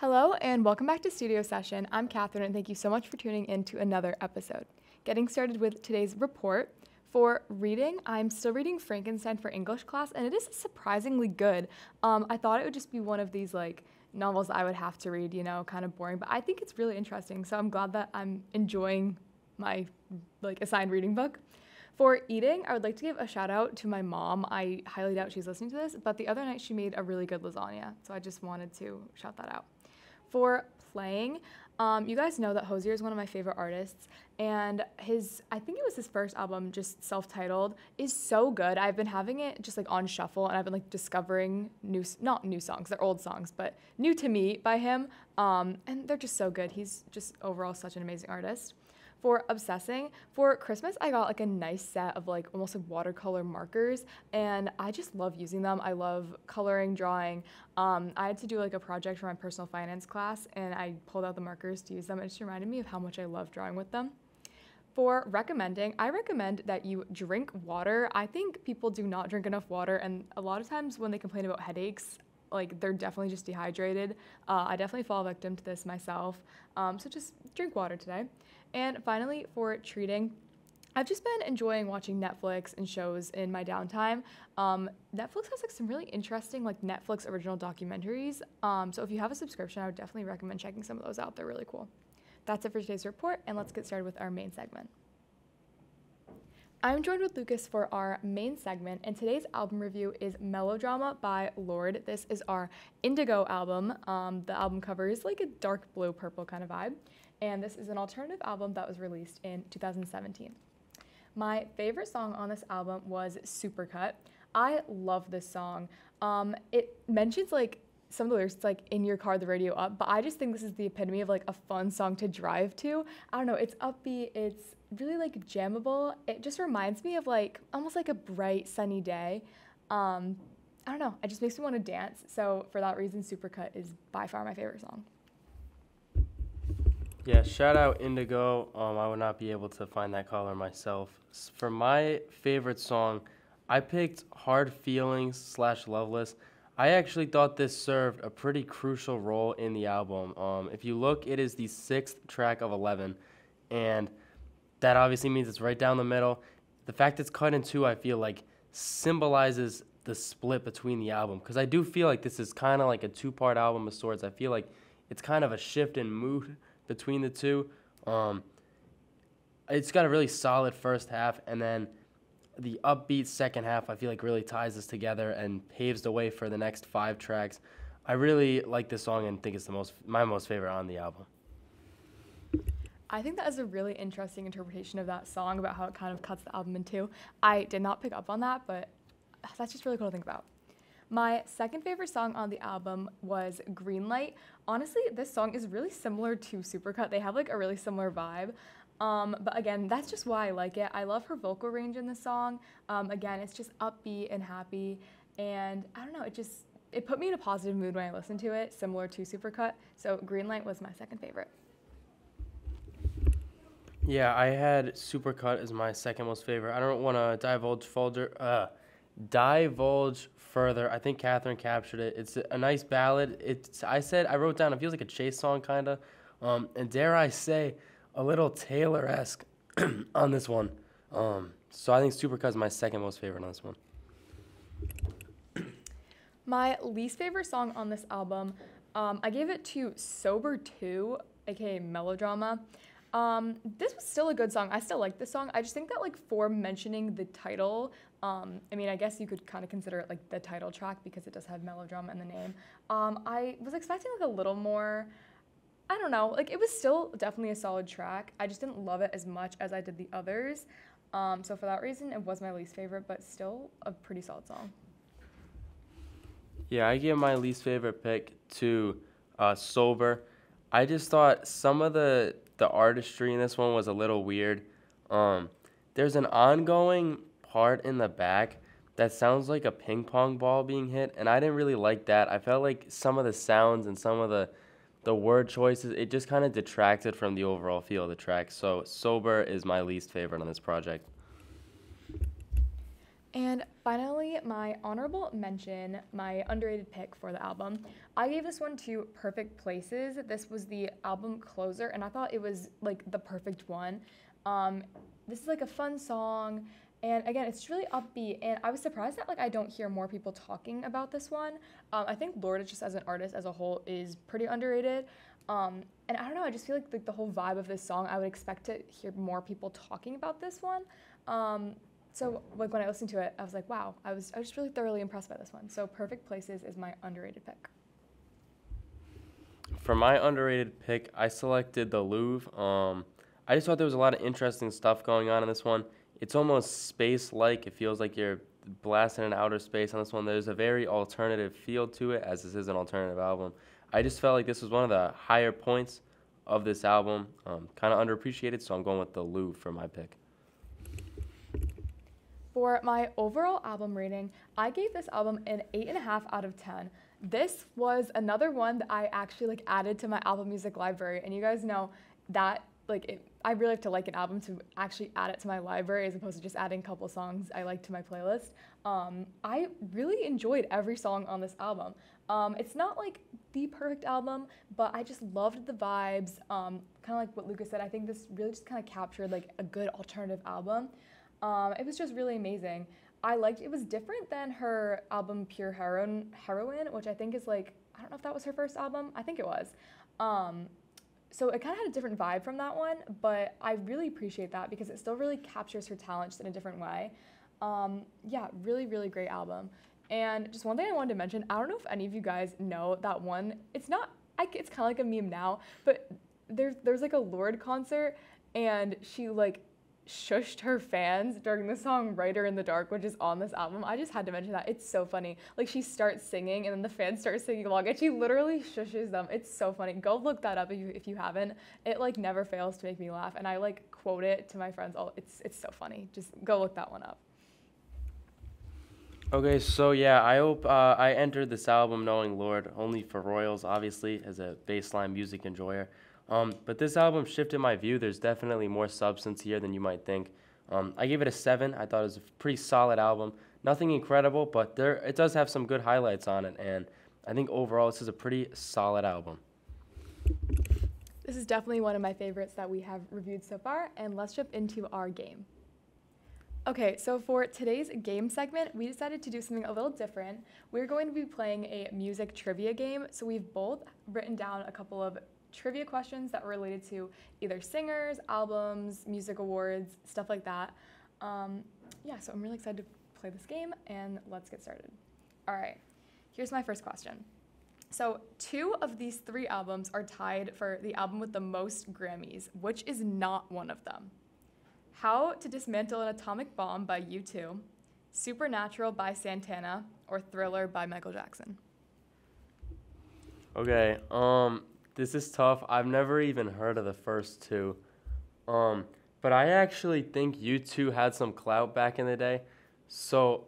Hello and welcome back to Studio Session. I'm Katherine and thank you so much for tuning in to another episode. Getting started with today's report. For reading, I'm still reading Frankenstein for English class and it is surprisingly good. I thought it would just be one of these novels I would have to read, kind of boring, but I think it's really interesting. So I'm glad that I'm enjoying my assigned reading book. For eating, I would like to give a shout out to my mom. I highly doubt she's listening to this, but the other night she made a really good lasagna. So I just wanted to shout that out. For playing, you guys know that Hozier is one of my favorite artists, and I think it was his first album, just self-titled, is so good. I've been having it just on shuffle, and I've been discovering not new songs, they're old songs, but new to me by him, and they're just so good. He's just overall such an amazing artist. For obsessing, for Christmas, I got a nice set of almost watercolor markers, and I just love using them. I love coloring, drawing. I had to do a project for my personal finance class, and I pulled out the markers to use them. It just reminded me of how much I love drawing with them. For recommending, I recommend that you drink water. I think people do not drink enough water, and a lot of times when they complain about headaches, they're definitely just dehydrated. I definitely fall victim to this myself, so just drink water today. And finally, for treating, I've just been enjoying watching Netflix and shows in my downtime. Netflix has some really interesting Netflix original documentaries, so if you have a subscription, I would definitely recommend checking some of those out. They're really cool. That's it for today's report, and let's get started with our main segment. I'm joined with Lucas for our main segment, and today's album review is Melodrama by Lorde. This is our Indigo album. The album cover is a dark blue purple kind of vibe, and this is an alternative album that was released in 2017. My favorite song on this album was Supercut. I love this song. It mentions some of the lyrics, in your car, the radio up, but I just think this is the epitome of a fun song to drive to. I don't know, it's upbeat, it's really jammable. It just reminds me of almost a bright sunny day. I don't know, it just makes me want to dance. So for that reason, Supercut is by far my favorite song. Yeah, shout out Indigo. I would not be able to find that color myself. For my favorite song, I picked Hard Feelings / Loveless. I actually thought this served a pretty crucial role in the album. If you look, it is the 6th track of 11, and that obviously means it's right down the middle. The fact it's cut in two, I feel symbolizes the split between the album, because I do feel this is kind of a two-part album of sorts. I feel it's kind of a shift in mood between the two. It's got a really solid first half, and then the upbeat second half I feel really ties this together and paves the way for the next 5 tracks. I really like this song and think it's my most favorite on the album. I think that is a really interesting interpretation of that song about how it kind of cuts the album in two. I did not pick up on that, but that's just really cool to think about. My second favorite song on the album was Greenlight. Honestly, this song is really similar to Supercut. They have a really similar vibe. But again, that's just why I like it. I love her vocal range in the song. Again, it's just upbeat and happy. And I don't know, it put me in a positive mood when I listened to it, similar to Supercut. So Greenlight was my second favorite. Yeah, I had Supercut as my second most favorite. I don't want to divulge further. I think Katherine captured it. It's a nice ballad. I wrote down, it feels like a chase song kind of. And dare I say, a little Taylor-esque on this one. So I think Supercut is my second most favorite on this one. My least favorite song on this album, I gave it to Sober 2, aka Melodrama. This was still a good song. I still like this song. I just think that for mentioning the title, I guess you could kind of consider it the title track because it does have Melodrama in the name. I was expecting a little more, I don't know, it was still definitely a solid track. I just didn't love it as much as I did the others. So for that reason, it was my least favorite, but still a pretty solid song. Yeah, I give my least favorite pick to Sober. I just thought some of the artistry in this one was a little weird. There's an ongoing part in the back that sounds like a ping pong ball being hit, and I didn't really like that. I felt like some of the sounds and some of the word choices, it just kind of detracted from the overall feel of the track. So Sober is my least favorite on this project. And finally, my honorable mention, my underrated pick for the album. I gave this one to Perfect Places. This was the album closer, and I thought it was like the perfect one. This is like a fun song, and again, it's really upbeat. And I was surprised that like I don't hear more people talking about this one. I think Lorde just as an artist as a whole is pretty underrated. And I don't know, I just feel like the whole vibe of this song, I would expect to hear more people talking about this one. So like when I listened to it, I was like, wow, I was just really thoroughly impressed by this one. So Perfect Places is my underrated pick. For my underrated pick, I selected the Louvre. I just thought there was a lot of interesting stuff going on in this one. It's almost space-like. It feels like you're blasting in outer space on this one. There's a very alternative feel to it, as this is an alternative album. I just felt like this was one of the higher points of this album. Kind of underappreciated, so I'm going with the Louvre for my pick. For my overall album rating, I gave this album an 8.5 out of 10. This was another one that I actually like added to my Apple Music library, and you guys know that I really like to like an album to actually add it to my library as opposed to just adding a couple songs I like to my playlist. I really enjoyed every song on this album. It's not like the perfect album, but I just loved the vibes. Kind of like what Lucas said, I think this really just kind of captured like a good alternative album. It was just really amazing. I liked it was different than her album Pure Heroine, which I think is like, I don't know if that was her first album. I think it was. So it kind of had a different vibe from that one, but I really appreciate that because it still really captures her talent just in a different way. Yeah, really, really great album. And just one thing I wanted to mention, I don't know if any of you guys know that one. It's not, it's kind of like a meme now, but there's like a Lorde concert and she like shushed her fans during the song Writer in the Dark, which is on this album. I just had to mention that. It's so funny. Like she starts singing and then the fans start singing along and she literally shushes them. It's so funny. Go look that up if you haven't. It like never fails to make me laugh and I like quote it to my friends. It's so funny. Just go look that one up. Okay, so yeah, I hope I entered this album knowing Lorde only for Royals, obviously, as a baseline music enjoyer. But this album shifted my view. There's definitely more substance here than you might think. I gave it a 7. I thought it was a pretty solid album. Nothing incredible, but it does have some good highlights on it. And I think overall this is a pretty solid album. This is definitely one of my favorites that we have reviewed so far. And let's jump into our game. Okay, so for today's game segment, we decided to do something a little different. We're going to be playing a music trivia game. So we've both written down a couple of trivia questions that were related to either singers, albums, music awards, stuff like that. Yeah, so I'm really excited to play this game, and let's get started. All right, here's my first question. So 2 of these 3 albums are tied for the album with the most Grammys. Which is not one of them? How to Dismantle an Atomic Bomb by U2, Supernatural by Santana, or Thriller by Michael Jackson? Okay, this is tough. I've never even heard of the first 2. But I actually think U2 had some clout back in the day. So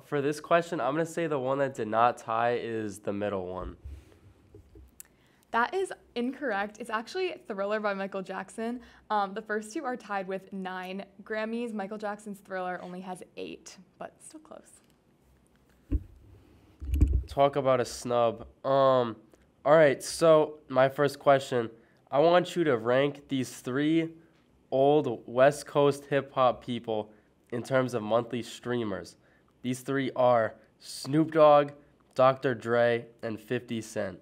for this question, I'm going to say the one that did not tie is the middle one. That is incorrect. It's actually Thriller by Michael Jackson. The first 2 are tied with 9 Grammys. Michael Jackson's Thriller only has 8, but still close. Talk about a snub. All right, so my first question. I want you to rank these 3 old West Coast hip-hop people in terms of monthly streamers. These 3 are Snoop Dogg, Dr. Dre, and 50 Cent.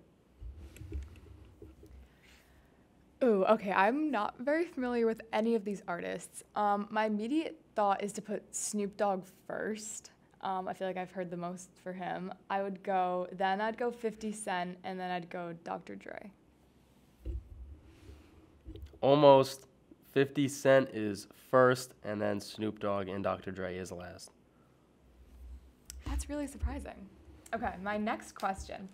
Ooh, okay, I'm not very familiar with any of these artists. My immediate thought is to put Snoop Dogg first. I feel like I've heard the most for him. I'd go 50 Cent, and then I'd go Dr. Dre. Almost. 50 Cent is first, and then Snoop Dogg and Dr. Dre is last. That's really surprising. Okay, my next question.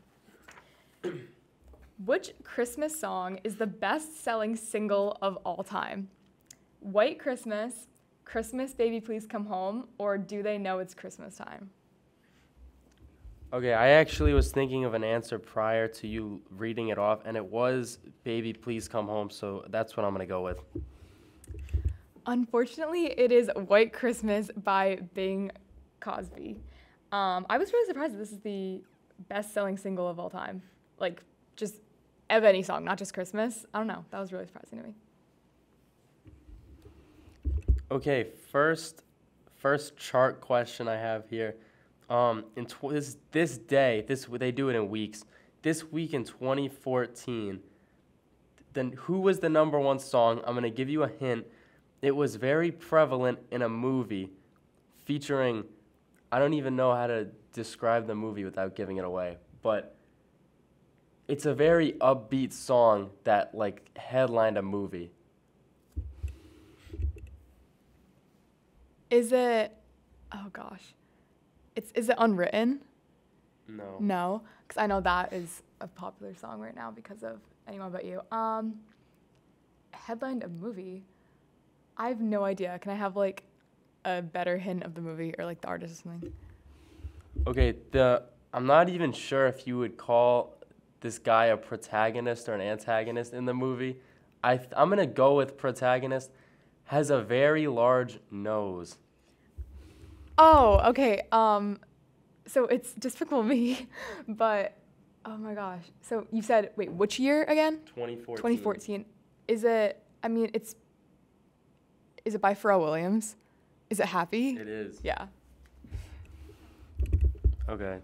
Which Christmas song is the best-selling single of all time? White Christmas, Christmas Baby Please Come Home, or Do They Know It's Christmas Time? Okay, I actually was thinking of an answer prior to you reading it off, and it was Baby Please Come Home, so that's what I'm going to go with. Unfortunately, it is White Christmas by Bing Cosby. I was really surprised that this is the best-selling single of all time. Like, just of any song, not just Christmas. I don't know. That was really surprising to me. Okay, first chart question I have here. This day, they do it in weeks. This week in 2014, then who was the number one song? I'm gonna give you a hint. It was very prevalent in a movie featuring. I don't even know how to describe the movie without giving it away, but it's a very upbeat song that like headlined a movie. Is it? Oh gosh, is it Unwritten? No. No, because I know that is a popular song right now because of Anyone But You. Headlined a movie. I have no idea. Can I have like a better hint of the movie or like the artist or something? Okay, I'm not even sure if you would call this guy a protagonist or an antagonist in the movie. I'm gonna go with protagonist. Has a very large nose. Oh, okay. So it's Despicable Me, but oh my gosh. So you said, wait, which year again? 2014. 2014. Is it? I mean, Is it by Pharrell Williams? Is it Happy? It is. Yeah. Okay.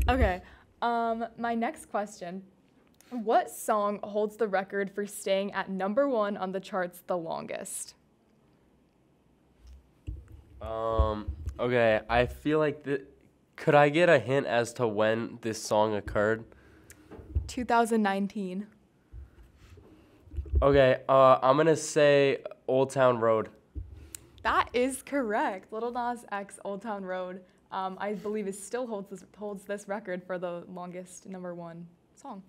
Okay. My next question. What song holds the record for staying at number 1 on the charts the longest? Okay, I feel like could I get a hint as to when this song occurred? 2019. Okay, I'm gonna say Old Town Road. That is correct. Lil Nas X, Old Town Road, I believe it still holds this record for the longest number 1 song.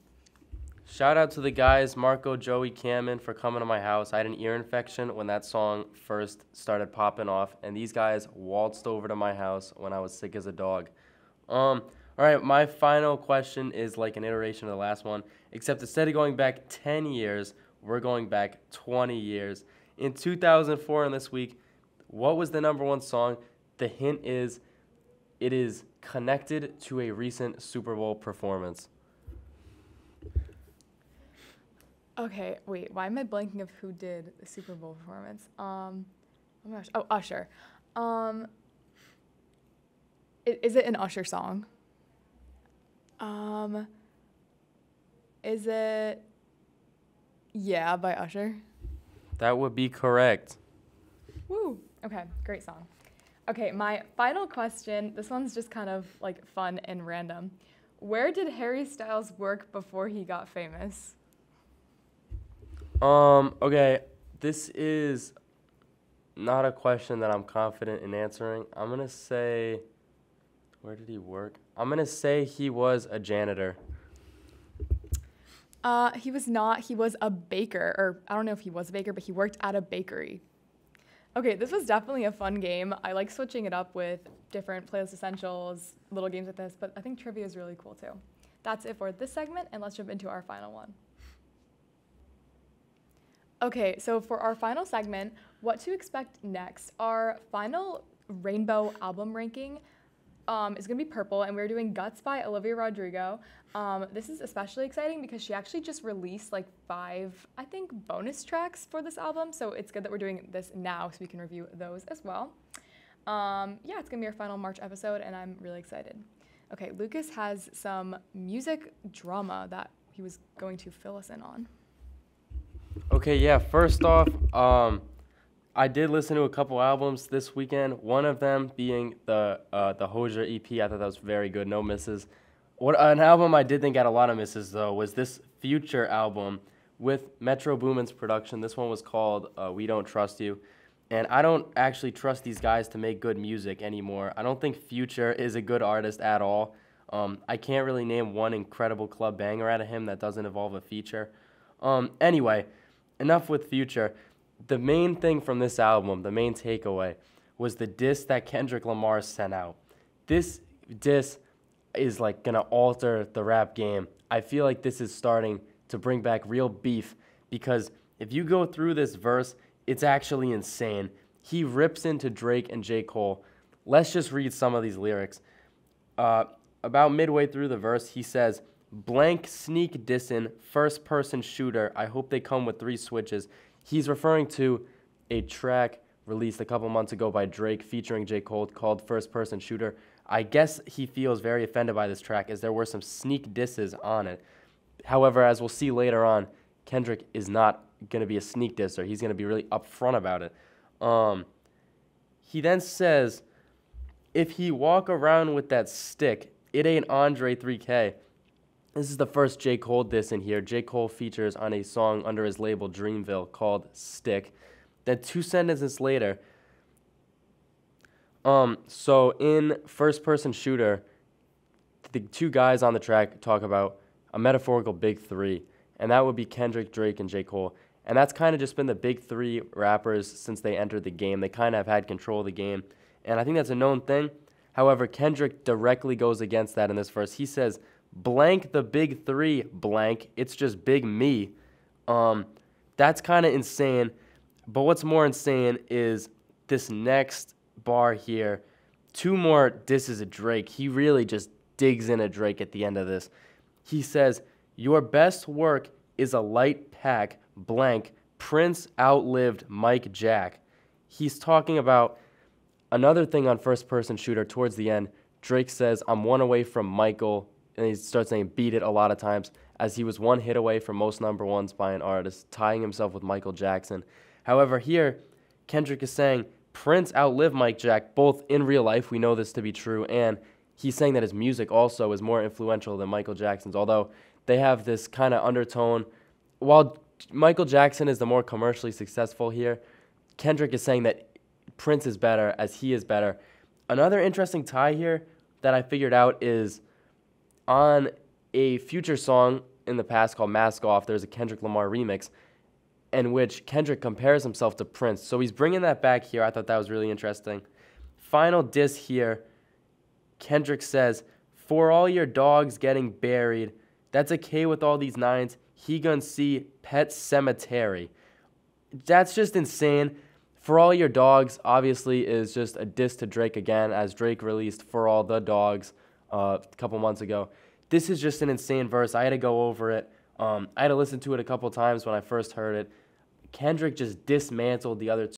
Shout out to the guys, Marco, Joey, Cameron, for coming to my house. I had an ear infection when that song first started popping off, and these guys waltzed over to my house when I was sick as a dog. All right, my final question is like an iteration of the last one, except instead of going back 10 years, we're going back 20 years. In 2004 and this week, what was the number 1 song? The hint is it is connected to a recent Super Bowl performance. Okay, wait, why am I blanking of who did the Super Bowl performance? Oh my gosh. Oh, Usher. Is it an Usher song? Is it Yeah by Usher? That would be correct. Woo. Okay, great song. Okay, my final question, this one's just kind of like fun and random. Where did Harry Styles work before he got famous? Okay, this is not a question that I'm confident in answering. I'm gonna say, where did he work? I'm gonna say he was a janitor. He was not. He was a baker, or I don't know if he was a baker, but he worked at a bakery. Okay, this was definitely a fun game. I like switching it up with different playlist essentials, little games like this, but I think trivia is really cool too. That's it for this segment, and let's jump into our final one. Okay, so for our final segment, what to expect next, our final rainbow album ranking is going to be purple, and we're doing Guts by Olivia Rodrigo. This is especially exciting because she actually just released like 5, I think, bonus tracks for this album, so it's good that we're doing this now so we can review those as well. Yeah, it's going to be our final March episode, and I'm really excited. Okay, Lucas has some music drama that he was going to fill us in on. Okay, yeah, first off, I did listen to a couple albums this weekend, one of them being the Hozier EP. I thought that was very good, no misses. An album I did think had a lot of misses, though, was this Future album with Metro Boomin's production. This one was called We Don't Trust You. And I don't actually trust these guys to make good music anymore. I don't think Future is a good artist at all. I can't really name one incredible club banger out of him that doesn't involve a feature. Anyway, enough with Future. The main thing from this album, the main takeaway, was the diss that Kendrick Lamar sent out. This diss is like gonna alter the rap game. I feel like this is starting to bring back real beef because if you go through this verse, it's actually insane. He rips into Drake and J. Cole Let's just read some of these lyrics. About midway through the verse, he says, blank sneak dissin, first person shooter. I hope they come with 3 switches. He's referring to a track released a couple months ago by Drake featuring J. Cole called First Person Shooter. I guess he feels very offended by this track as there were some sneak disses on it. However, as we'll see later on, Kendrick is not going to be a sneak disser. He's going to be really upfront about it. He then says, if he walk around with that stick, it ain't Andre 3K. This is the first J. Cole diss in here. J. Cole features on a song under his label Dreamville called Stick. Then 2 sentences later, so in First Person Shooter, the 2 guys on the track talk about a metaphorical big 3, and that would be Kendrick, Drake, and J. Cole. And that's kind of just been the big 3 rappers since they entered the game. They kind of have had control of the game, and I think that's a known thing. However, Kendrick directly goes against that in this verse. He says, blank the big 3, blank, it's just big me. That's kind of insane. But what's more insane is this next bar here. 2 more disses at Drake. He really just digs in at Drake at the end of this. He says, your best work is a light pack, blank, Prince outlived Mike Jack. He's talking about another thing on First Person Shooter towards the end. Drake says, I'm 1 away from Michael, and he starts saying beat it a lot of times, as he was 1 hit away from most number 1s by an artist, tying himself with Michael Jackson. However, here, Kendrick is saying Prince outlived Mike Jack, both in real life, we know this to be true, and he's saying that his music also is more influential than Michael Jackson's, although they have this kind of undertone. While Michael Jackson is the more commercially successful here, Kendrick is saying that Prince is better as he is better. Another interesting tie here that I figured out is on a Future song in the past called Mask Off, there's a Kendrick Lamar remix in which Kendrick compares himself to Prince. So he's bringing that back here. I thought that was really interesting. Final diss here. Kendrick says, for all your dogs getting buried, that's a K with all these 9s. He gonna see Pet Cemetery. That's just insane. For All Your Dogs, obviously, is just a diss to Drake again, as Drake released For All the Dogs a couple months ago. This is just an insane verse. I had to go over it. I had to listen to it a couple times when I first heard it. Kendrick just dismantled the other